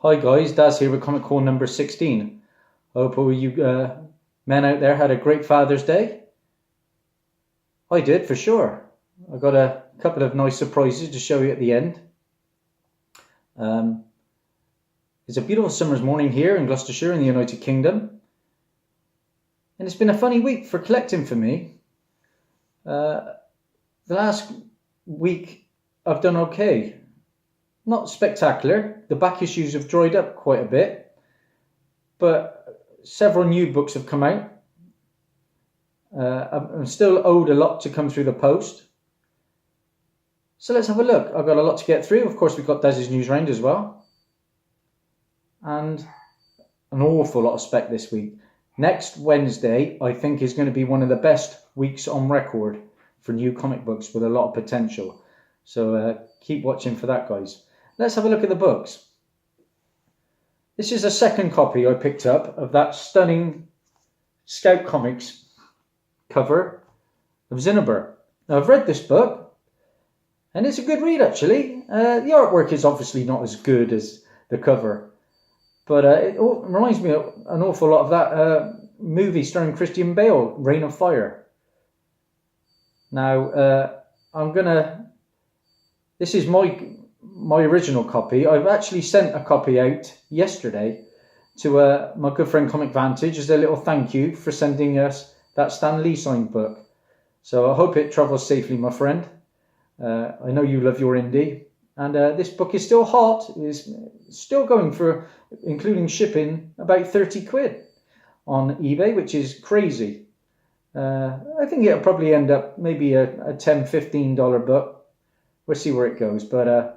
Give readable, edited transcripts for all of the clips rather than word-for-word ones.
Hi guys, Daz here with Comic Con number 16. Hope all you men out there had a great Father's Day. I did, for sure. I got a couple of nice surprises to show you at the end. It's a beautiful summer's morning here in Gloucestershire in the United Kingdom. And it's been a funny week for collecting for me. The last week I've done okay. Not spectacular. The back issues have dried up quite a bit, but several new books have come out. I'm still owed a lot to come through the post. So let's have a look. I've got a lot to get through. Of course, we've got Dazzie's news round as well. And an awful lot of Speck this week. Next Wednesday, I think, is going to be one of the best weeks on record for new comic books with a lot of potential. So keep watching for that, guys. Let's have a look at the books. This is a second copy I picked up of that stunning Scout Comics cover of Zinneber. Now, I've read this book, and it's a good read, actually. The artwork is obviously not as good as the cover, but it reminds me of an awful lot of that movie starring Christian Bale, Reign of Fire. Now, this is my original copy. I've actually sent a copy out yesterday to my good friend Comic Vantage as a little thank you for sending us that Stan Lee signed book. So I hope it travels safely, my friend. I know you love your indie. And this book is still hot. It's still going for, including shipping, about 30 quid on eBay, which is crazy. I think it'll probably end up maybe a $10, $15 book. We'll see where it goes, but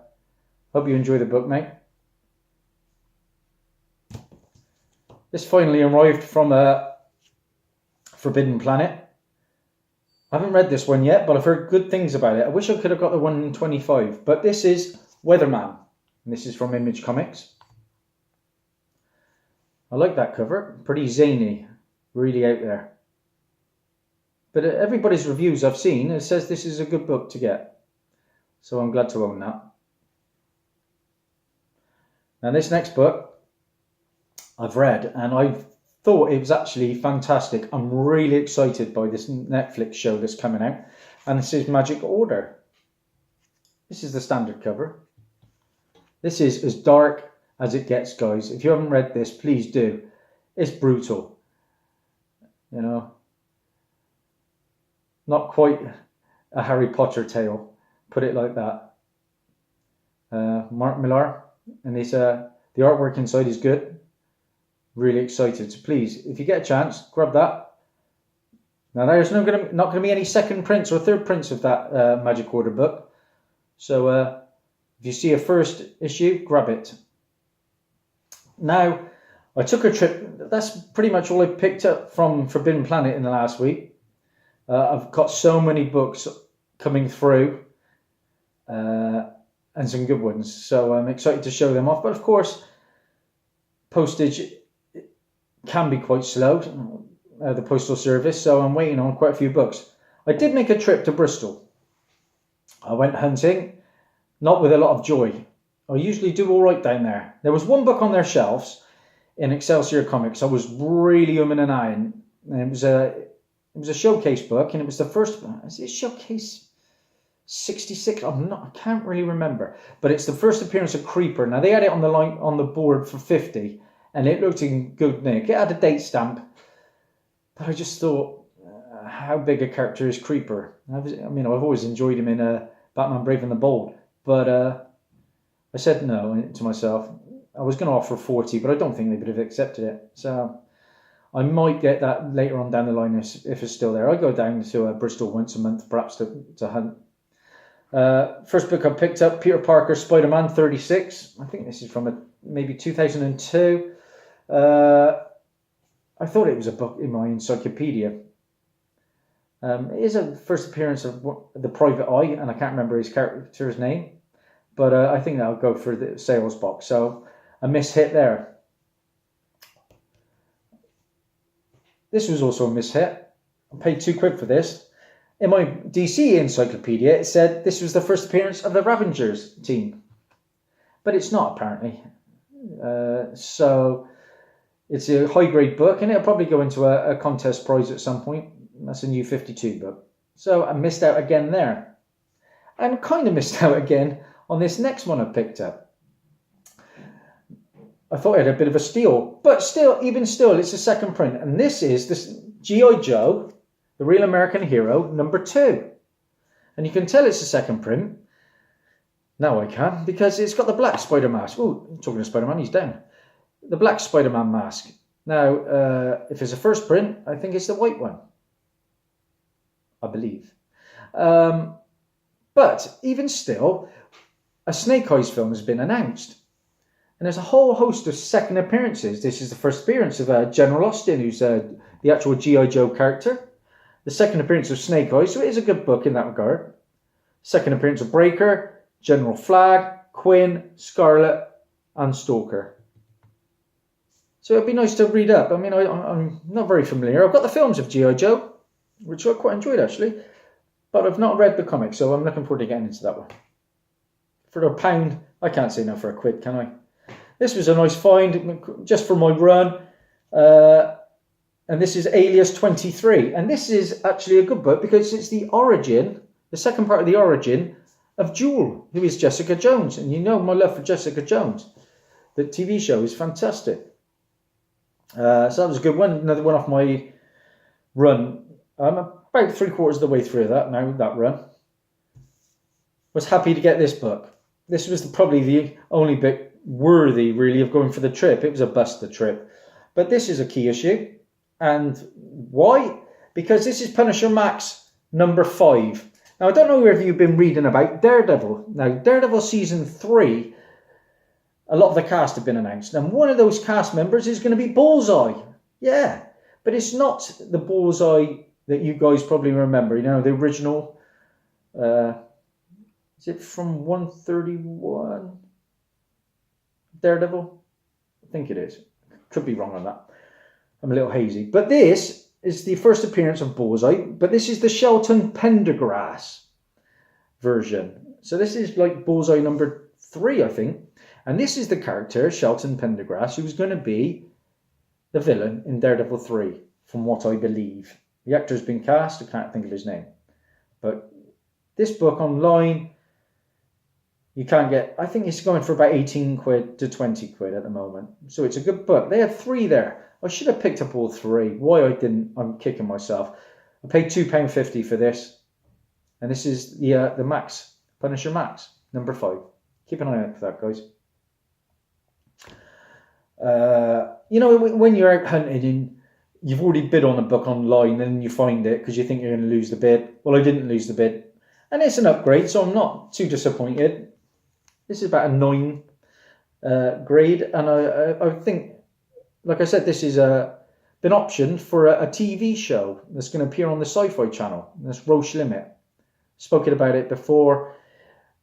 hope you enjoy the book, mate. This finally arrived from Forbidden Planet. I haven't read this one yet, but I've heard good things about it. I wish I could have got the 125, but this is Weatherman, and this is from Image Comics. I like that cover, pretty zany, really out there. But everybody's reviews I've seen, it says this is a good book to get. So I'm glad to own that. Now this next book I've read and I thought it was actually fantastic. I'm really excited by this Netflix show that's coming out. And this is Magic Order. This is the standard cover. This is as dark as it gets, guys. If you haven't read this, please do. It's brutal. You know, not quite a Harry Potter tale. Put it like that. Mark Millar, and the artwork inside is good. Really excited. So please, if you get a chance, grab that. Now there's not going to be any second prints or third prints of that Magic Order book. So if you see a first issue, grab it. Now I took a trip. That's pretty much all I picked up from Forbidden Planet in the last week. I've got so many books coming through. And some good ones, so I'm excited to show them off. But of course, postage can be quite slow, the postal service, so I'm waiting on quite a few books. I did make a trip to Bristol. I went hunting, not with a lot of joy. I usually do all right down there. There was one book on their shelves in Excelsior Comics I was really umming and ahhing. And it was a showcase book, and it was the first. Is it showcase 66? I can't really remember, but it's the first appearance of Creeper. Now they had it on the board for 50, and it looked in good nick. It had a date stamp, but I just thought, how big a character is Creeper? I've always enjoyed him in Batman Brave and the Bold, but I said no to myself. I was going to offer 40, but I don't think they would have accepted it. So I might get that later on down the line if it's still there. I go down to Bristol once a month, perhaps to hunt. First book I picked up, Peter Parker, Spider-Man 36. I think this is from maybe 2002. I thought it was a book in my encyclopedia. It is a first appearance of the Private Eye, and I can't remember his character's name, but I think that'll go for the sales box. So a mishit there. This was also a mishit. I paid £2 for this. In my DC encyclopedia, it said this was the first appearance of the Ravengers team. But it's not, apparently. So it's a high-grade book, and it'll probably go into a contest prize at some point. That's a new 52 book. So I missed out again there. And kind of missed out again on this next one I picked up. I thought it had a bit of a steal, but even still, it's a second print. And this is this G.I. Joe, the Real American Hero, #2. And you can tell it's a second print. Now I can, because it's got the black Spider mask. Oh, talking to Spider-Man, he's down. The black Spider-Man mask. Now, if it's a first print, I think it's the white one. I believe. But even still, a Snake Eyes film has been announced. And there's a whole host of second appearances. This is the first appearance of General Austin, who's the actual G.I. Joe character. The second appearance of Snake Eyes, so it is a good book in that regard. Second appearance of Breaker, General Flag, Quinn, Scarlet, and Stalker. So it'd be nice to read up. I mean, I'm not very familiar. I've got the films of G.I. Joe, which I quite enjoyed actually. But I've not read the comic, so I'm looking forward to getting into that one. For £1, I can't say no for £1, can I? This was a nice find, just for my run. And this is Alias 23. And this is actually a good book, because it's the origin, the second part of the origin, of Jewel, who is Jessica Jones. And you know my love for Jessica Jones. The TV show is fantastic. So that was a good one. Another one off my run. I'm about 3/4 of the way through that now, that run. Was happy to get this book. This was probably the only bit worthy, really, of going for the trip. It was a bust, the trip. But this is a key issue. And why? Because this is Punisher Max #5. Now, I don't know if you've been reading about Daredevil. Now, Daredevil Season 3, a lot of the cast have been announced. And one of those cast members is going to be Bullseye. Yeah. But it's not the Bullseye that you guys probably remember. You know, the original... is it from 131? Daredevil? I think it is. Could be wrong on that. I'm a little hazy. But this is the first appearance of Bullseye. But this is the Shelton Pendergrass version. So this is like Bullseye #3, I think. And this is the character, Shelton Pendergrass, who was going to be the villain in Daredevil 3, from what I believe. The actor's been cast. I can't think of his name. But this book online... You can't get, I think it's going for about 18 quid to 20 quid at the moment. So it's a good book. They had 3 there. I should have picked up all 3. Why I didn't, I'm kicking myself. I paid £2.50 for this. And this is the Max, Punisher Max, #5. Keep an eye out for that, guys. You know, when you're out hunting and you've already bid on a book online and you find it because you think you're going to lose the bid. Well, I didn't lose the bid. And it's an upgrade, so I'm not too disappointed. This is about a 9 grade, and I think, like I said, this is been optioned for a TV show that's going to appear on the Sci-Fi Channel. That's Roche Limit. Spoken about it before.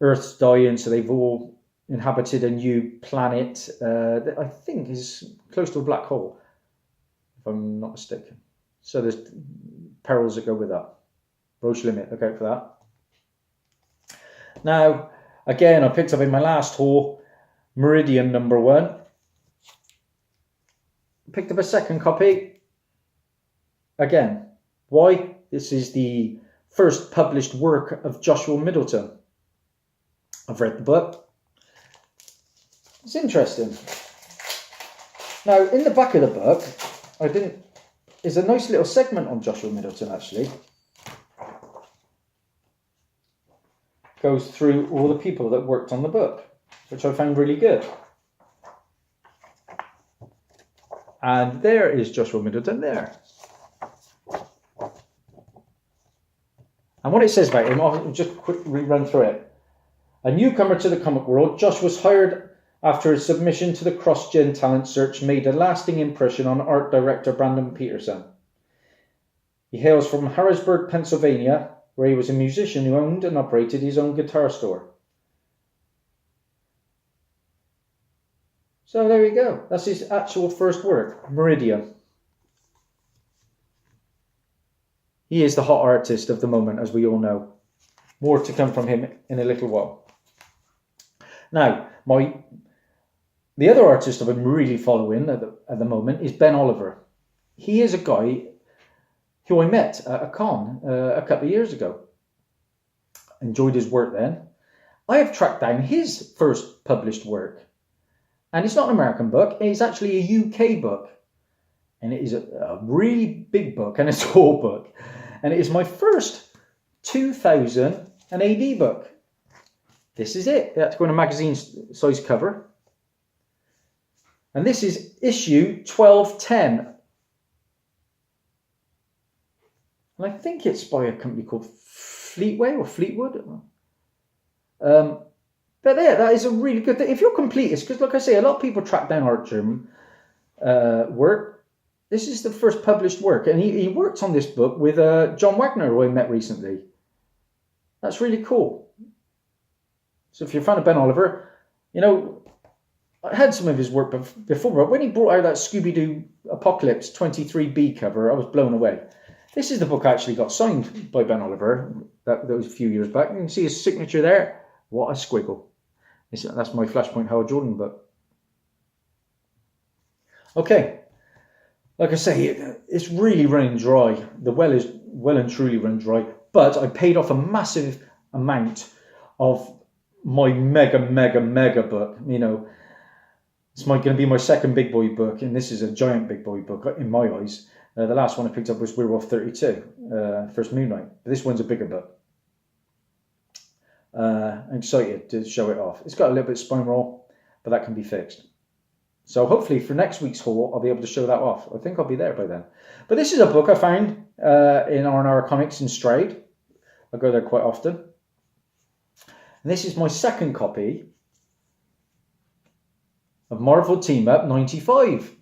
Earth's dying, so they've all inhabited a new planet that I think is close to a black hole, if I'm not mistaken. So there's perils that go with that. Roche Limit, look out for that. Now, again, I picked up in my last haul, Meridian #1. Picked up a second copy. Again, why? This is the first published work of Joshua Middleton. I've read the book. It's interesting. Now, in the back of the book, there's a nice little segment on Joshua Middleton, actually. Goes through all the people that worked on the book, which I found really good. And there is Joshua Middleton there. And what it says about him, I'll just quickly run through it. A newcomer to the comic world, Josh was hired after his submission to the cross-gen talent search made a lasting impression on art director Brandon Peterson. He hails from Harrisburg, Pennsylvania, where he was a musician who owned and operated his own guitar store. So there you go. That's his actual first work, Meridian. He is the hot artist of the moment, as we all know. More to come from him in a little while. Now, my The other artist I've been really following at the moment is Ben Oliver. He is a guy who I met at a con a couple of years ago. Enjoyed his work then. I have tracked down his first published work. And it's not an American book. It's actually a UK book. And it is a really big book and a tall book. And it is my first 2000 AD book. This is it. It had to go in a magazine size cover. And this is issue 1210. And I think it's by a company called Fleetway or Fleetwood. But yeah, that is a really good thing. If you're completist, because like I say, a lot of people track down art journal work. This is the first published work. And he worked on this book with John Wagner, who I met recently. That's really cool. So if you're a fan of Ben Oliver, you know, I had some of his work before, but when he brought out that Scooby Doo Apocalypse 23B cover, I was blown away. This is the book I actually got signed by Ben Oliver. That was a few years back. You can see his signature there. What a squiggle. That's my Flashpoint Howard Jordan book. Okay. Like I say, it's really running dry. The well is well and truly run dry. But I paid off a massive amount of my mega book. You know, it's going to be my second big boy book, and this is a giant big boy book in my eyes. The last one I picked up was Werewolf 32, First Moon Knight. But this one's a bigger book. I'm excited to show it off. It's got a little bit of spine roll, but that can be fixed. So hopefully for next week's haul, I'll be able to show that off. I think I'll be there by then. But this is a book I found in R&R Comics in Stride. I go there quite often. And this is my second copy of Marvel Team Up 95.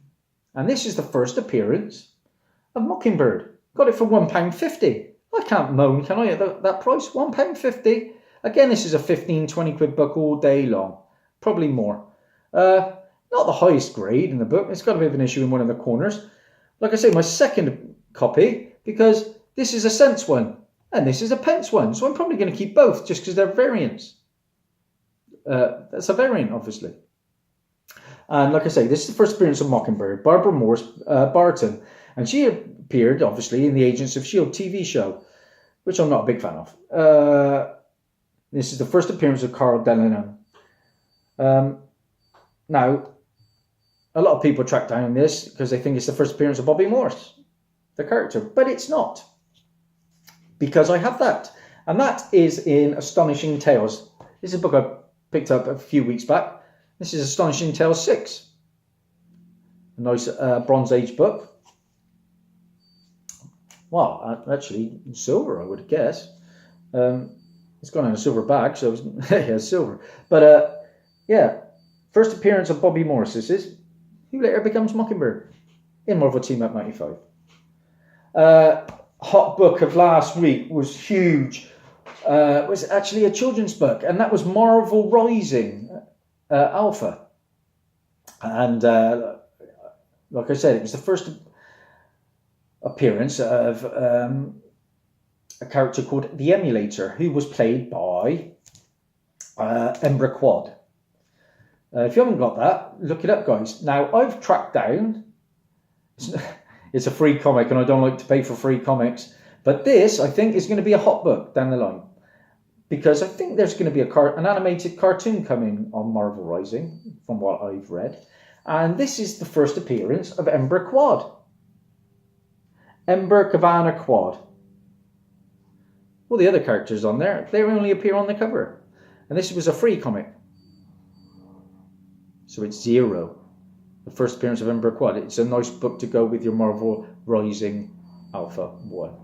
And this is the first appearance of Mockingbird. Got it for £1.50. I can't moan, can I, at that price? £1.50. Again, this is a 15, 20 quid book all day long. Probably more. Not the highest grade in the book. It's got a bit of an issue in one of the corners. Like I say, my second copy, because this is a cents one and this is a pence one. So I'm probably going to keep both just because they're variants. That's a variant, obviously. And like I say, this is the first appearance of Mockingbird, Barbara Morse Barton. And she appeared, obviously, in the Agents of S.H.I.E.L.D. TV show, which I'm not a big fan of. This is the first appearance of Carl Delano. Now, a lot of people track down this because they think it's the first appearance of Bobby Morse, the character. But it's not. Because I have that. And that is in Astonishing Tales. This is a book I picked up a few weeks back. This is Astonishing Tales 6. A nice Bronze Age book. Well, actually, silver, I would guess. It's gone in a silver bag, so it's silver. But, yeah, first appearance of Bobby Morse, this is, who later becomes Mockingbird in Marvel Team Up 95. Hot book of last week was huge. It was actually a children's book, and that was Marvel Rising Alpha. And, like I said, it was the first appearance of a character called the Emulator, who was played by Embra Quad. If you haven't got that, look it up, guys. Now, I've tracked down, it's a free comic, and I don't like to pay for free comics, but this, I think, is going to be a hot book down the line, because I think there's going to be an animated cartoon coming on Marvel Rising, from what I've read, and this is the first appearance of Embra Quad. Ember Cabana Quad. All the other characters on there, they only appear on the cover. And this was a free comic. So it's 0. The first appearance of Ember Quad. It's a nice book to go with your Marvel Rising Alpha 1.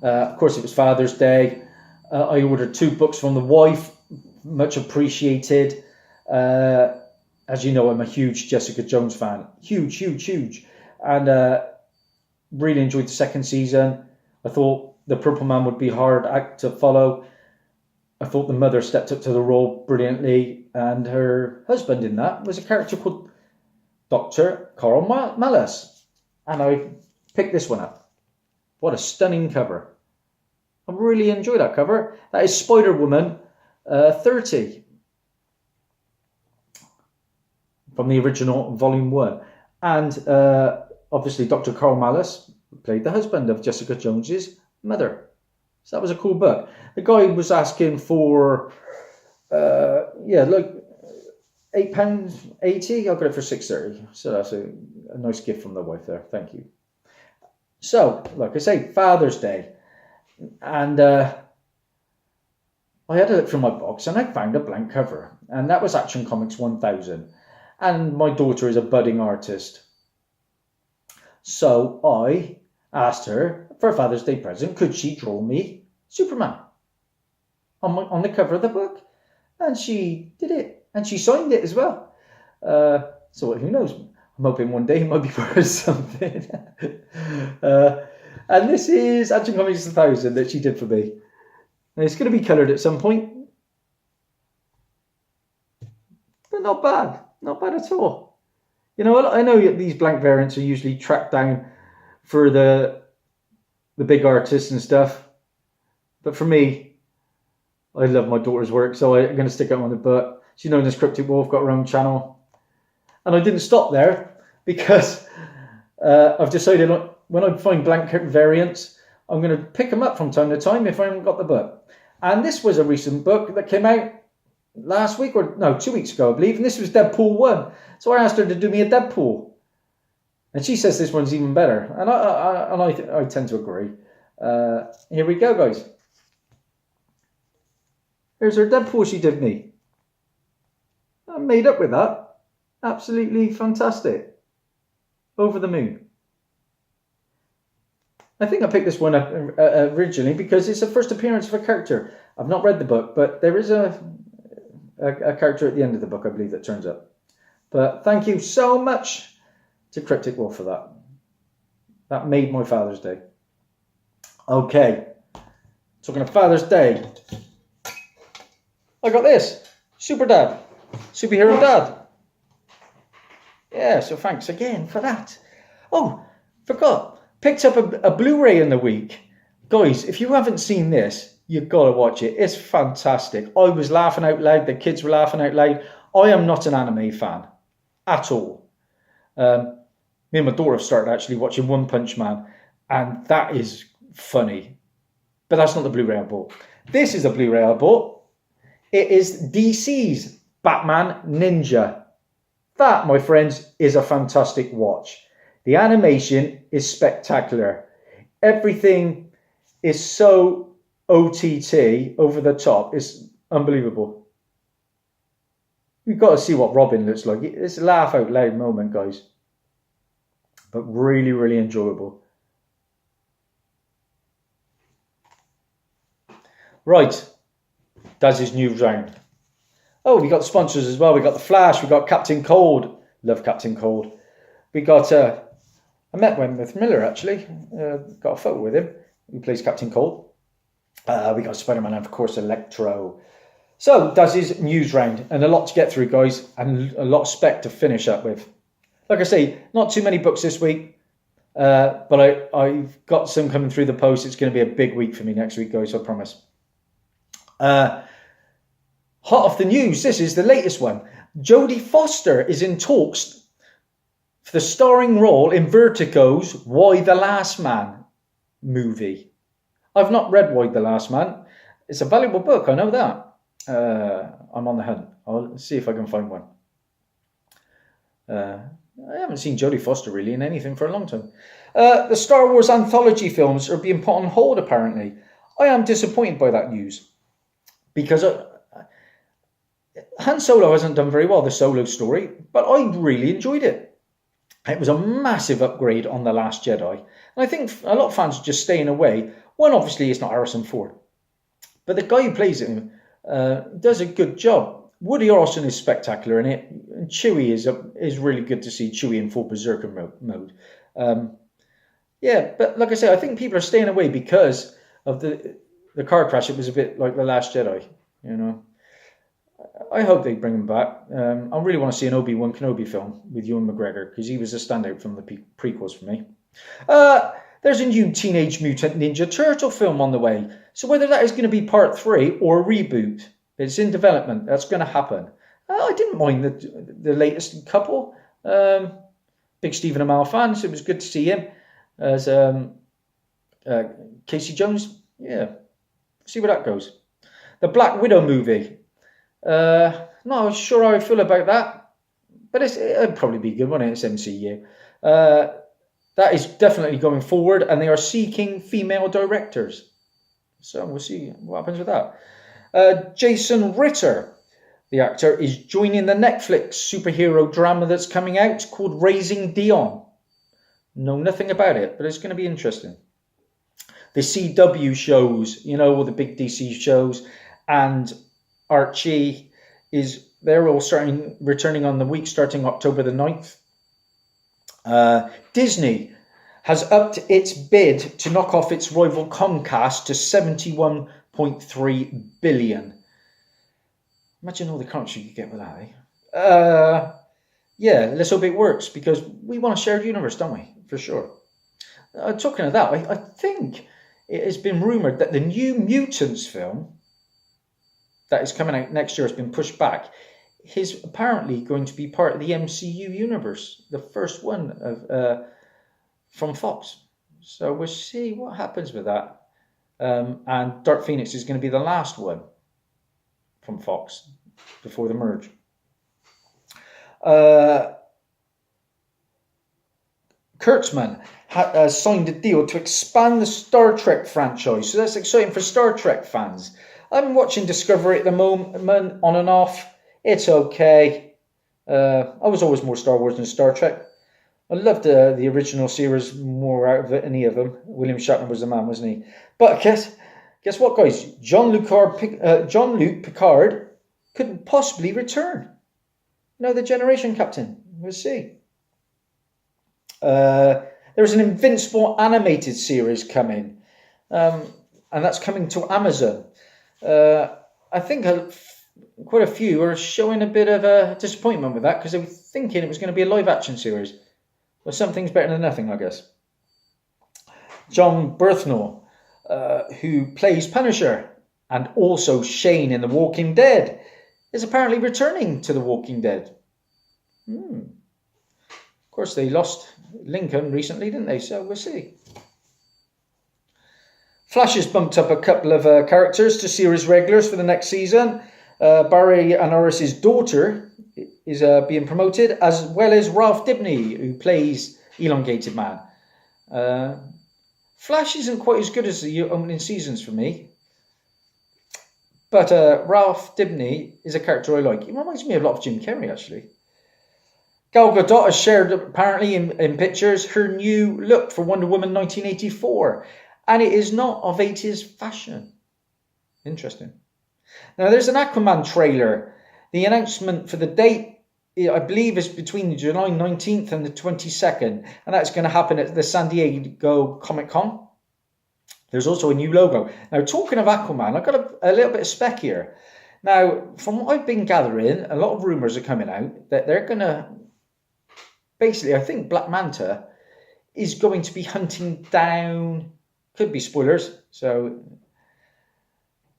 Of course, it was Father's Day. I ordered 2 books from the wife. Much appreciated. As you know, I'm a huge Jessica Jones fan. Huge. And really enjoyed the second season. I thought the Purple Man would be a hard act to follow. I thought the mother stepped up to the role brilliantly, and her husband in that was a character called Dr. Carl Malus. And I picked this one up. What a stunning cover. I really enjoy that cover. That is Spider-Woman 30. from the original Volume 1. And obviously Dr. Carl Malus played the husband of Jessica Jones's mother. So that was a cool book. The guy was asking for, like £8.80. I got it for £6.30. So that's a nice gift from the wife there. Thank you. So, like I say, Father's Day. And I had a look through my box and I found a blank cover. And that was Action Comics 1000. And my daughter is a budding artist. So I asked her for a Father's Day present, could she draw me Superman on the cover of the book? And she did it. And she signed it as well. So who knows? I'm hoping one day it might be worth something. And this is Action Comics 1000 that she did for me. And it's going to be coloured at some point. But not bad. Not bad at all. You know, I know these blank variants are usually tracked down for the big artists and stuff. But for me, I love my daughter's work, so I'm going to stick it on the book. She's known as Cryptic Wolf, got her own channel. And I didn't stop there because I've decided when I find blank variants, I'm going to pick them up from time to time if I haven't got the book. And this was a recent book that came out last week, 2 weeks ago, I believe. And this was Deadpool 1. So I asked her to do me a Deadpool. And she says this one's even better. And I tend to agree. Here we go, guys. Here's her Deadpool she did me. I'm made up with that. Absolutely fantastic. Over the moon. I think I picked this one up originally because it's the first appearance of a character. I've not read the book, but there is a character at the end of the book, I believe, that turns up. But thank you so much to Cryptic Wolf for that. That made my Father's Day. Okay. Talking of Father's Day. I got this. Super Dad. Superhero Dad. Yeah, so thanks again for that. Oh, forgot. Picked up a Blu-ray in the week. Guys, if you haven't seen this, you've got to watch it. It's fantastic. I was laughing out loud. The kids were laughing out loud. I am not an anime fan at all. Me and my daughter have started actually watching One Punch Man, and that is funny. But that's not the Blu-ray I bought. This is the Blu-ray I bought. It is DC's Batman Ninja. That, my friends, is a fantastic watch. The animation is spectacular. Everything is so OTT, over the top. It's unbelievable. You've got to see what Robin looks like. It's a laugh out loud moment, guys. But really, really enjoyable. Right. Dazzie's news round. Oh, we got the sponsors as well. We got The Flash. We got Captain Cold. Love Captain Cold. We got... I met Wentworth Miller, actually. Got a photo with him. He plays Captain Cold. We got Spider-Man and, of course, Electro. So, Dazzie's news round. And a lot to get through, guys. And a lot of Speck to finish up with. Like I say, not too many books this week. But I've got some coming through the post. It's going to be a big week for me next week, guys, I promise. Hot off the news, this is the latest one. Jodie Foster is in talks for the starring role in Vertigo's Why the Last Man movie. I've not read Why the Last Man. It's a valuable book, I know that. I'm on the hunt. I'll see if I can find one. I haven't seen Jodie Foster really in anything for a long time. The Star Wars anthology films are being put on hold, apparently. I am disappointed by that news. Because Han Solo hasn't done very well, the Solo story, but I really enjoyed it. It was a massive upgrade on The Last Jedi. And I think a lot of fans are just staying away. One, obviously, is not Harrison Ford. But the guy who plays him does a good job. Woody Harrelson is spectacular in it. And Chewie is really good to see Chewie in full Berserker mode. But like I say, I think people are staying away because of the car crash. It was a bit like The Last Jedi, you know. I hope they bring him back. I really want to see an Obi-Wan Kenobi film with Ewan McGregor because he was a standout from the prequels for me. There's a new Teenage Mutant Ninja Turtle film on the way. So whether that is going to be part 3 or a reboot, it's in development. That's going to happen. I didn't mind the latest couple. Big Stephen Amell fan, so it was good to see him as Casey Jones. Yeah, see where that goes. The Black Widow movie. Not sure how I feel about that, but it'll probably be good, won't it? It's MCU. That is definitely going forward, and they are seeking female directors. So we'll see what happens with that. Jason Ritter, the actor, is joining the Netflix superhero drama that's coming out. It's called Raising Dion. Know nothing about it, but it's going to be interesting. The CW shows, all the big DC shows, and Archie they're all returning on the week starting October the 9th. Disney has upped its bid to knock off its rival Comcast to $71.3 billion. Imagine all the currency you get with that, eh? Yeah, let's hope it works, because we want a shared universe, don't we? For sure. Talking of that, I think it has been rumoured that the new Mutants film that is coming out next year has been pushed back. Is apparently going to be part of the MCU universe, the first one from Fox. So we'll see what happens with that. And Dark Phoenix is going to be the last one from Fox before the merge. Kurtzman has signed a deal to expand the Star Trek franchise. So that's exciting for Star Trek fans. I'm watching Discovery at the moment, on and off. It's okay. I was always more Star Wars than Star Trek. I loved the original series more out of any of them. William Shatner was the man, wasn't he? But guess what, guys? Jean-Luc Picard couldn't possibly return. The Generation Captain. We'll see. There's an Invincible animated series coming. And that's coming to Amazon. I think quite a few are showing a bit of a disappointment with that, because they were thinking it was going to be a live action series. Well, something's better than nothing, I guess. John Berthnell, who plays Punisher and also Shane in The Walking Dead, is apparently returning to The Walking Dead. Of course, they lost Lincoln recently, didn't they? So we'll see. Flash has bumped up a couple of characters to series regulars for the next season. Barry Anaris's daughter is being promoted, as well as Ralph Dibny, who plays Elongated Man. Flash isn't quite as good as the opening seasons for me, but Ralph Dibny is a character I like. He reminds me a lot of Jim Carrey, actually. Gal Gadot has shared, apparently in pictures, her new look for Wonder Woman 1984, and it is not of 80s fashion. Interesting. Now, there's an Aquaman trailer. The announcement for the date, I believe, is between July 19th and the 22nd, and that's going to happen at the San Diego Comic-Con. There's also a new logo. Now, talking of Aquaman, I've got a little bit of spec here. Now, from what I've been gathering, a lot of rumours are coming out that they're going to... Basically, I think Black Manta is going to be hunting down... Could be spoilers, so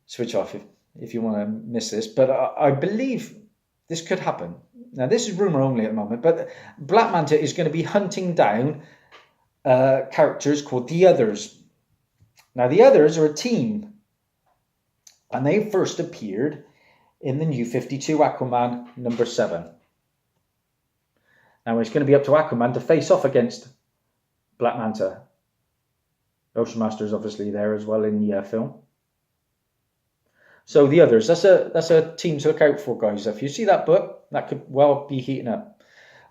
switch off if you want to miss this. But I believe this could happen. Now, this is rumour only at the moment, but Black Manta is going to be hunting down characters called the Others. Now, the Others are a team, and they first appeared in the New 52 Aquaman number 7. Now, it's going to be up to Aquaman to face off against Black Manta. Ocean Master is obviously there as well in the film. So the Others, that's a team to look out for, guys. If you see that book, that could well be heating up.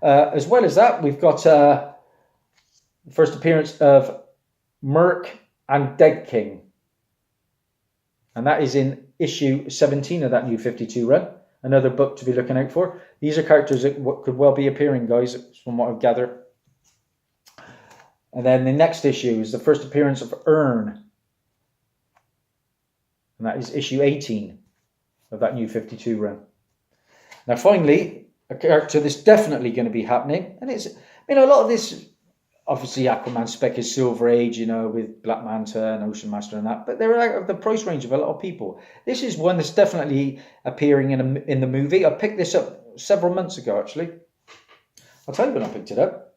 As well as that, we've got the first appearance of Merc and Dead King. And that is in issue 17 of that New 52 run. Another book to be looking out for. These are characters that could well be appearing, guys, from what I've gathered. And then the next issue is the first appearance of Earn. And that is issue 18 of that New 52 run. Now, finally, a character that's definitely going to be happening. And it's, a lot of this obviously Aquaman, Speck is Silver Age, you know, with Black Manta and Ocean Master and that, but they're out of the price range of a lot of people. This is one that's definitely appearing in the movie. I picked this up several months ago, actually. I'll tell you when I picked it up.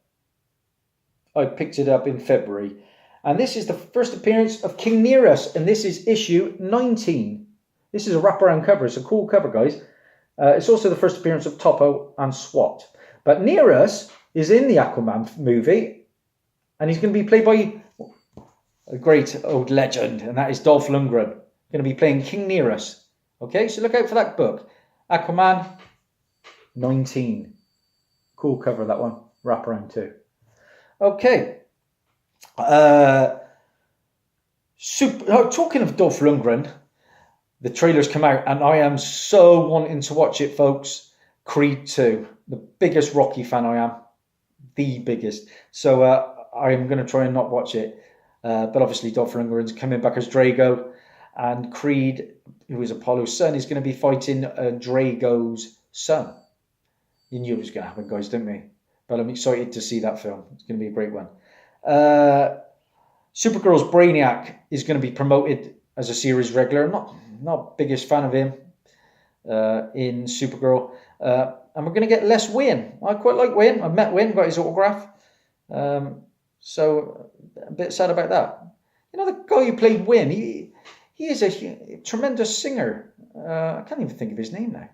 I picked it up in February. And this is the first appearance of King Nereus, and this is issue 19. This is a wraparound cover. It's a cool cover, guys. It's also the first appearance of Topo and SWAT. But Nereus is in the Aquaman movie, and he's going to be played by a great old legend, and that is Dolph Lundgren. Going to be playing King Nereus. Okay, so look out for that book. Aquaman 19. Cool cover, that one. Wraparound too. Okay. Talking of Dolph Lundgren, the trailer's come out, and I am so wanting to watch it, folks. Creed 2. The biggest Rocky fan I am. The biggest. So I'm going to try and not watch it. But obviously Dolph Lundgren's coming back as Drago. And Creed, who is Apollo's son, is going to be fighting Drago's son. You knew it was going to happen, guys, didn't we? But I'm excited to see that film. It's going to be a great one. Supergirl's Brainiac is going to be promoted as a series regular. Not biggest fan of him in Supergirl. And we're going to get less Wynn. I quite like Wynn. I've met Wynn, got his autograph. So a bit sad about that. You know, the guy who played Wynn, he is a tremendous singer. I can't even think of his name now.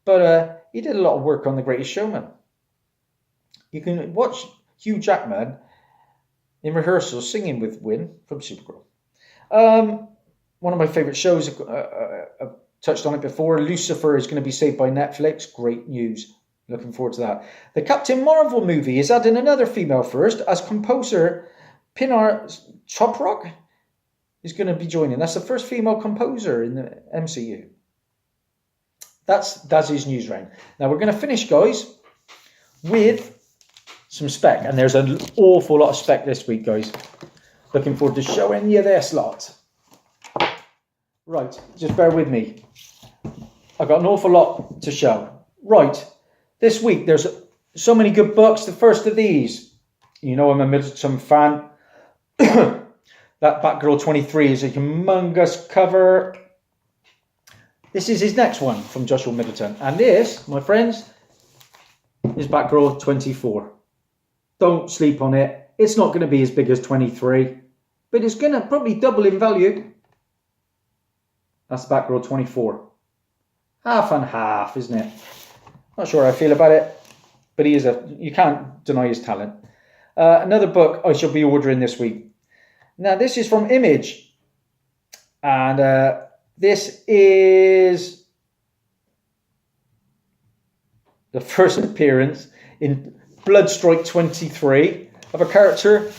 But he did a lot of work on The Greatest Showman. You can watch Hugh Jackman in rehearsal singing with Wynn from Supergirl. One of my favourite shows, I've touched on it before, Lucifer is going to be saved by Netflix. Great news. Looking forward to that. The Captain Marvel movie is adding another female first, as composer Pinar Choprok is going to be joining. That's the first female composer in the MCU. That's Dazzie's news round. Now we're going to finish, guys, with some Speck. And there's an awful lot of Speck this week, guys. Looking forward to showing you this lot. Right, just bear with me. I've got an awful lot to show. Right, this week there's so many good books. The first of these, you know I'm a Middleton fan. That Batgirl 23 is a humongous cover. This is his next one from Joshua Middleton. And this, my friends, is Batgirl 24. Don't sleep on it. It's not going to be as big as 23, but it's going to probably double in value. That's Batgirl 24. Half and half, isn't it? Not sure how I feel about it, but you can't deny his talent. Another book I shall be ordering this week. Now, this is from Image. And this is the first appearance in Bloodstrike 23 of a character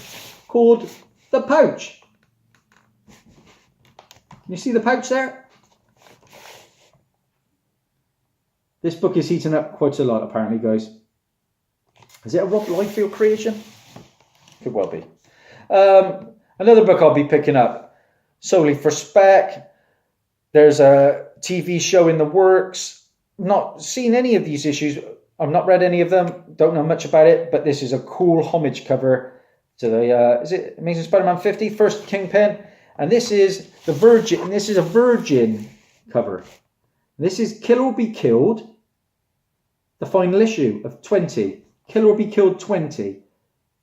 called The Pouch. Can you see the pouch there? This book is heating up quite a lot, apparently, guys. Is it a Rob Liefeld creation? Could well be. Another book I'll be picking up solely for Speck. There's a TV show in the works. Not seen any of these issues. I've not read any of them. Don't know much about it. But this is a cool homage cover to the, is it Amazing Spider-Man 50? First Kingpin. And this is the Virgin. And this is a Virgin cover. This is Kill or Be Killed. The final issue of 20. Kill or Be Killed 20.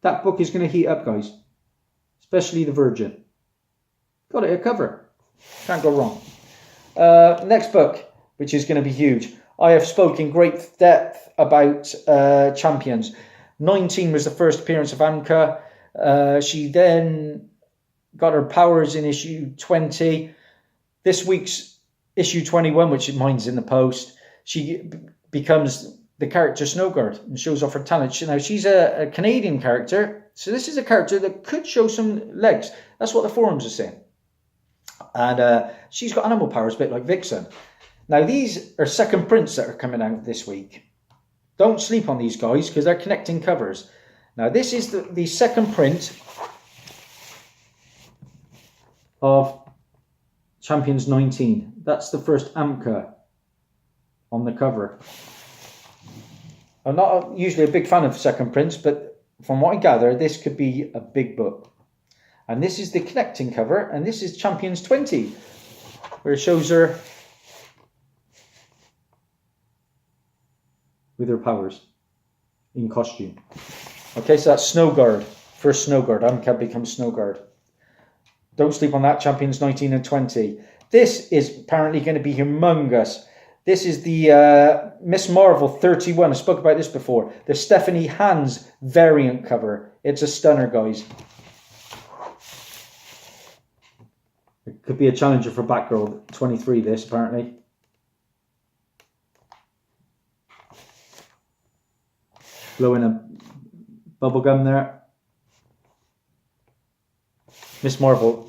That book is going to heat up, guys. Especially the Virgin. Got it a cover. Can't go wrong. Next book, which is going to be huge. I have spoken in great depth about Champions. 19 was the first appearance of Anka. She then got her powers in issue 20. This week's issue 21, which mine's in the post, she becomes the character Snowguard and shows off her talent. Now, she's a Canadian character, so this is a character that could show some legs. That's what the forums are saying. And she's got animal powers, a bit like Vixen. Now, these are second prints that are coming out this week. Don't sleep on these guys, because they're connecting covers. Now, this is the second print of Champions 19. That's the first Amka on the cover. I'm not usually a big fan of second prints, but from what I gather, this could be a big book. And this is the connecting cover, and this is Champions 20, where it shows her with her powers in costume. Okay, so that's Snowguard. First Snowguard. I can become Snowguard. Don't sleep on that. Champions 19 and 20. This is apparently going to be humongous. This is the Miss Marvel 31. I spoke about this before. The Stephanie Hans variant cover. It's a stunner, guys. It could be a challenger for Batgirl 23, this, apparently. Blowing a bubble gum there. Miss Marvel.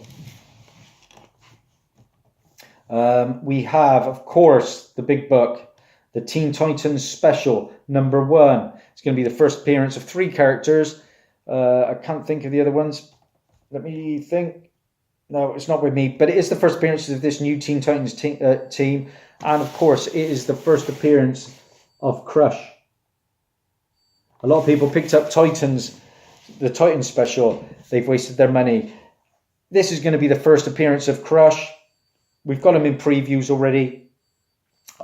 We have, of course, the big book, the Teen Titans Special, #1. It's going to be the first appearance of 3 characters. I can't think of the other ones. Let me think. No, it's not with me, but it is the first appearance of this new Teen Titans team. And, of course, it is the first appearance of Crush. A lot of people picked up the Titans Special. They've wasted their money. This is going to be the first appearance of Crush. We've got him in previews already.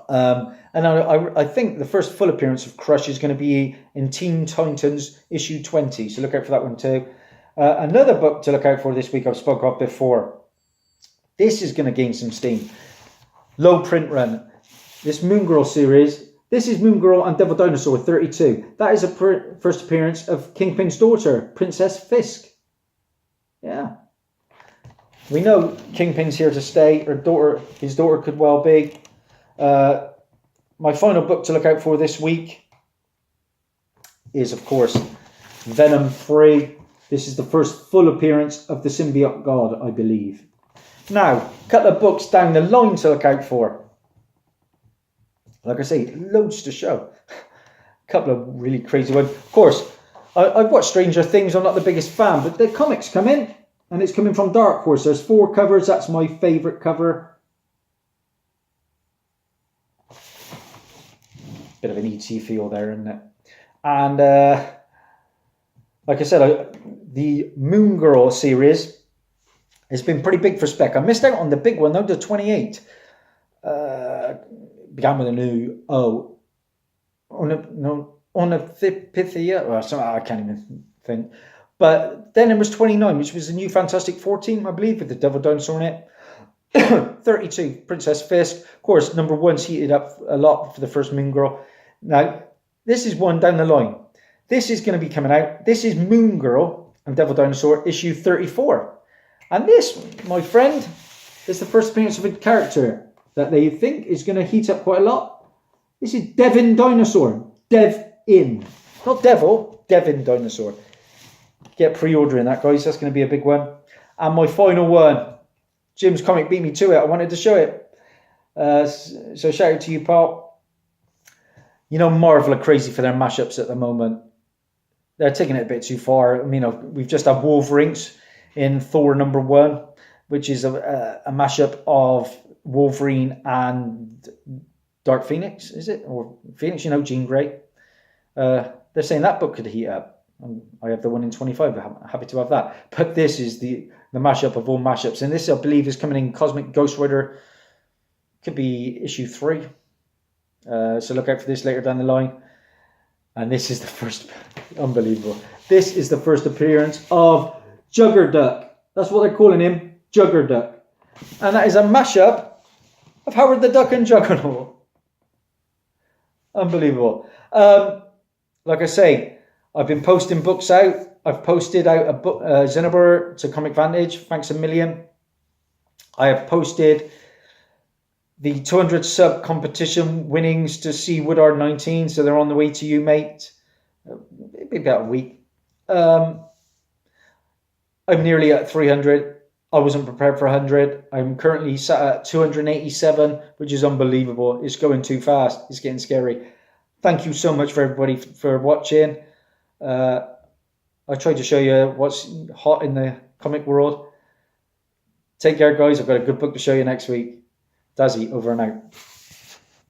And I think the first full appearance of Crush is going to be in Teen Titans issue 20. So look out for that one too. Another book to look out for this week I've spoken of before. This is going to gain some steam. Low print run. This Moon Girl series. This is Moon Girl and Devil Dinosaur 32. That is a first appearance of Kingpin's daughter, Princess Fisk. Yeah. We know Kingpin's here to stay. His daughter could well be. My final book to look out for this week is, of course, Venom 3. This is the first full appearance of the Symbiote God, I believe. Now, a couple of books down the line to look out for. Like I say, loads to show. A couple of really crazy ones. Of course, I've watched Stranger Things. I'm not the biggest fan, but the comics come in. And it's coming from Dark Horse. There's 4 covers. That's my favourite cover. Bit of an E.T. feel there, isn't it? And like I said, the Moon Girl series has been pretty big for Speck. I missed out on the big one, though, the 28. Began with a new O. Onophithia. I can't even think. But then it was 29, which was the new Fantastic Four team, I believe, with the Devil Dinosaur in it. 32, Princess Fisk. Of course, #1's heated up a lot for the first Moon Girl. Now, this is one down the line. This is going to be coming out. This is Moon Girl and Devil Dinosaur issue 34. And this, my friend, is the first appearance of a character that they think is going to heat up quite a lot. This is Devin Dinosaur. Dev-in. Not Devil, Devin Dinosaur. Get pre-ordering that, guys. That's going to be a big one. And my final one. Jim's comic beat me to it. I wanted to show it. So shout out to you, Paul. You know, Marvel are crazy for their mashups at the moment. They're taking it a bit too far. I mean, we've just had Wolverines in Thor #1, which is a mashup of Wolverine and Dark Phoenix, is it? Or Phoenix, Jean Grey. They're saying that book could heat up. I have the one in 25. I'm happy to have that. But this is the mashup of all mashups. And this, I believe, is coming in Cosmic Ghost Rider. Could be issue 3. So look out for this later down the line. And this is the first... Unbelievable. This is the first appearance of Juggerduck. That's what they're calling him. Juggerduck. And that is a mashup of Howard the Duck and Juggernaut. Unbelievable. Like I say... I've been posting books out. I've posted out a book, Xenobar to Comic Vantage. Thanks a million. I have posted the 200 sub competition winnings to see Woodard 19. So they're on the way to you, mate. It'll be about a week. I'm nearly at 300. I wasn't prepared for 100. I'm currently sat at 287, which is unbelievable. It's going too fast. It's getting scary. Thank you so much for everybody for watching. I tried to show you what's hot in the comic world. Take care, guys. I've got a good book to show you next week. Dazzie, over and out.